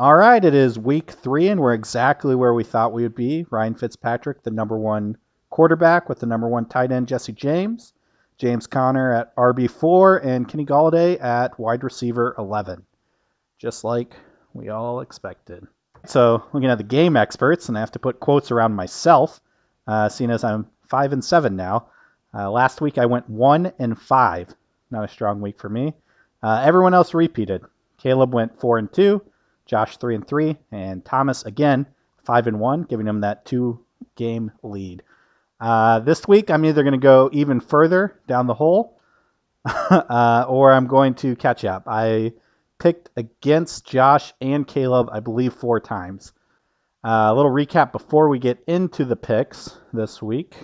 All right, it is week 3, and we're exactly where we thought we would be. Ryan Fitzpatrick, the number 1 quarterback, with the number 1 tight end, Jesse James. James Conner at RB4, and Kenny Golladay at wide receiver 11. Just like we all expected. So, looking at the game experts, and I have to put quotes around myself, seeing as I'm 5-7 now. Last week I went 1-5. Not a strong week for me. Everyone else repeated. Caleb went 4-2. Josh 3-3, and Thomas again 5-1, giving him that 2-game lead. This week I'm either going to go even further down the hole, or I'm going to catch up. I picked against Josh and Caleb, I believe, 4 times. A little recap before we get into the picks this week.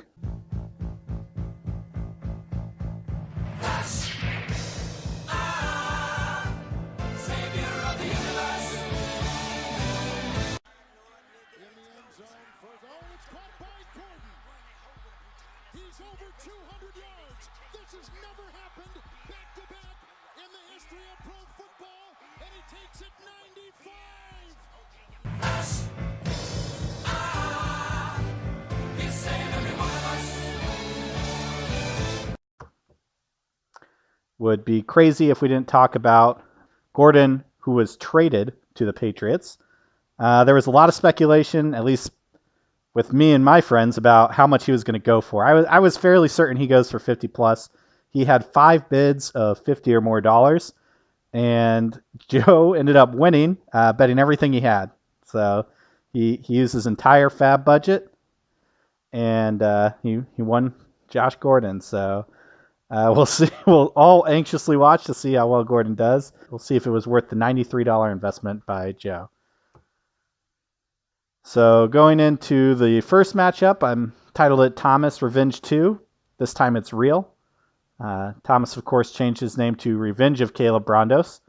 Would be crazy if we didn't talk about Gordon, who was traded to the Patriots. There was a lot of speculation, at least with me and my friends, about how much he was going to go for. I was fairly certain he goes for 50 plus. He had 5 bids of $50 or more, and Joe ended up winning, betting everything he had. So he used his entire fab budget, and he won Josh Gordon. So we'll see. We'll all anxiously watch to see how well Gordon does. We'll see if it was worth the $93 investment by Joe. So going into the first matchup, I'm titled it Thomas Revenge 2. This time it's real. Thomas, of course, changed his name to Revenge of Caleb Brondos.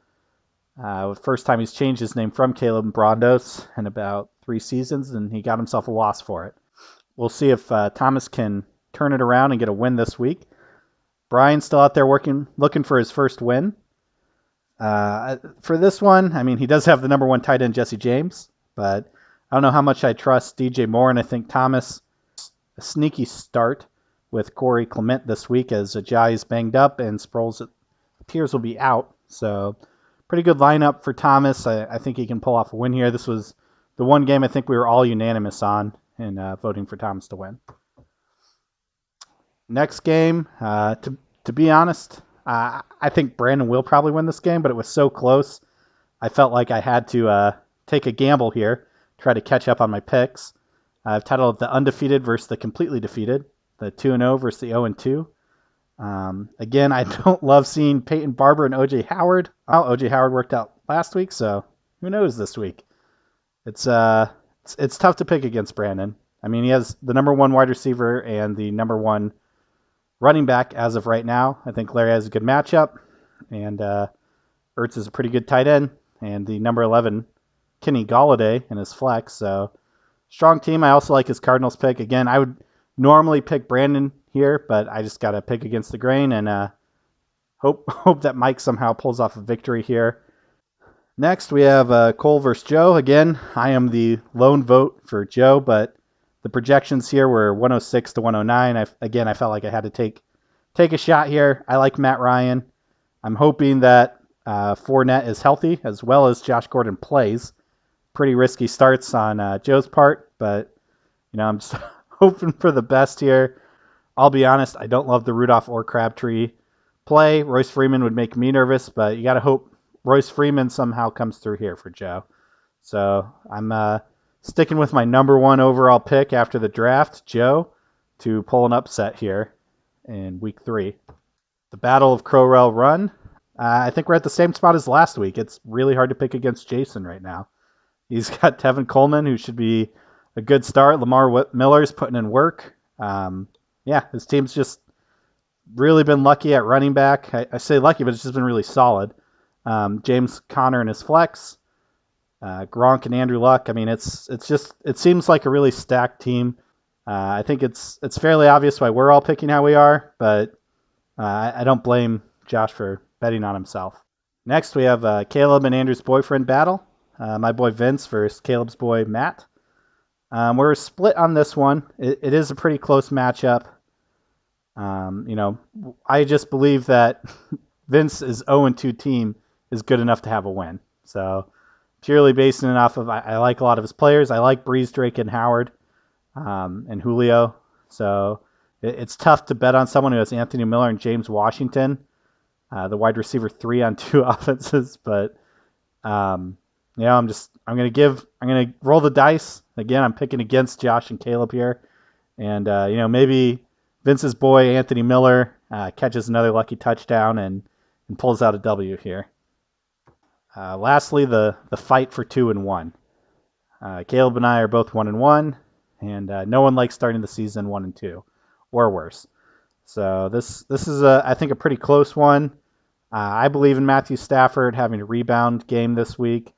First time he's changed his name from Caleb Brondos in about 3 seasons, and he got himself a loss for it. We'll see if Thomas can turn it around and get a win this week. Brian's still out there looking for his first win. For this one, I mean, he does have the number 1 tight end, Jesse James, but I don't know how much I trust DJ Moore, and I think Thomas, a sneaky start with Corey Clement this week as Ajayi is banged up and Sproles appears will be out. So pretty good lineup for Thomas. I think he can pull off a win here. This was the one game I think we were all unanimous on in voting for Thomas to win. Next game, to be honest, I think Brandon will probably win this game, but it was so close. I felt like I had to take a gamble here, try to catch up on my picks. I've titled it The Undefeated versus the Completely Defeated, the 2-0 versus the 0-2. Again, I don't love seeing Peyton Barber and O.J. Howard. Well, O.J. Howard worked out last week, so who knows this week. It's tough to pick against Brandon. I mean, he has the number 1 wide receiver and the number 1 running back as of right now. I think Larry has a good matchup, and Ertz is a pretty good tight end, and the number 11, Kenny Golladay, in his flex. So strong team. I also like his Cardinals pick. Again, I would normally pick Brandon here, but I just got to pick against the grain and hope that Mike somehow pulls off a victory here. Next, we have Cole versus Joe. Again, I am the lone vote for Joe, but the projections here were 106 to 109. I felt like I had to take a shot here. I like Matt Ryan. I'm hoping that Fournette is healthy as well as Josh Gordon plays. Pretty risky starts on Joe's part, but I'm just hoping for the best here. I'll be honest, I don't love the Rudolph or Crabtree play. Royce Freeman would make me nervous, but you got to hope Royce Freeman somehow comes through here for Joe. So I'm sticking with my number 1 overall pick after the draft, Joe, to pull an upset here in week 3. The Battle of Crowell Run. I think we're at the same spot as last week. It's really hard to pick against Jason right now. He's got Tevin Coleman, who should be a good start. Lamar Miller's putting in work. His team's just really been lucky at running back. I say lucky, but it's just been really solid. James Conner and his flex. Gronk and Andrew Luck. I mean, it seems like a really stacked team. I think it's fairly obvious why we're all picking how we are, but I don't blame Josh for betting on himself. Next, we have Caleb and Andrew's boyfriend battle. my boy Vince versus Caleb's boy Matt. We're split on this one. It is a pretty close matchup. I just believe that Vince's 0-2 team is good enough to have a win. So purely basing it off of, I like a lot of his players. I like Breeze, Drake, and Howard, and Julio. So it's tough to bet on someone who has Anthony Miller and James Washington, the wide receiver 3 on 2 offenses. But I'm gonna roll the dice again. I'm picking against Josh and Caleb here, and maybe Vince's boy Anthony Miller catches another lucky touchdown and pulls out a W here. Lastly, the fight for 2-1. Caleb and I are both 1-1, and no one likes starting the season 1-2 or worse. So this is I think a pretty close one. I believe in Matthew Stafford having a rebound game this week.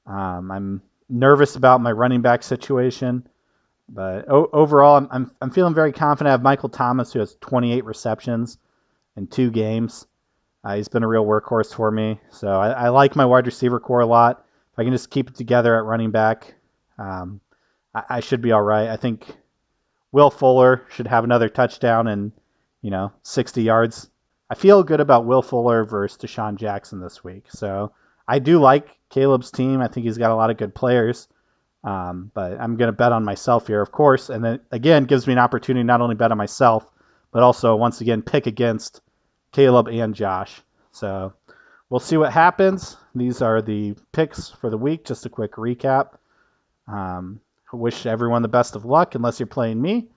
I'm nervous about my running back situation, but overall, I'm feeling very confident. I have Michael Thomas, who has 28 receptions in 2 games. He's been a real workhorse for me, so I like my wide receiver core a lot. If I can just keep it together at running back, I should be all right. I think Will Fuller should have another touchdown and 60 yards. I feel good about Will Fuller versus Deshaun Jackson this week, so I do like Caleb's team. I think he's got a lot of good players, but I'm going to bet on myself here, of course, and then again gives me an opportunity not only bet on myself, but also once again pick against Caleb and Josh. So we'll see what happens. These are the picks for the week. Just a quick recap. I wish everyone the best of luck unless you're playing me,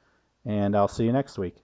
and I'll see you next week.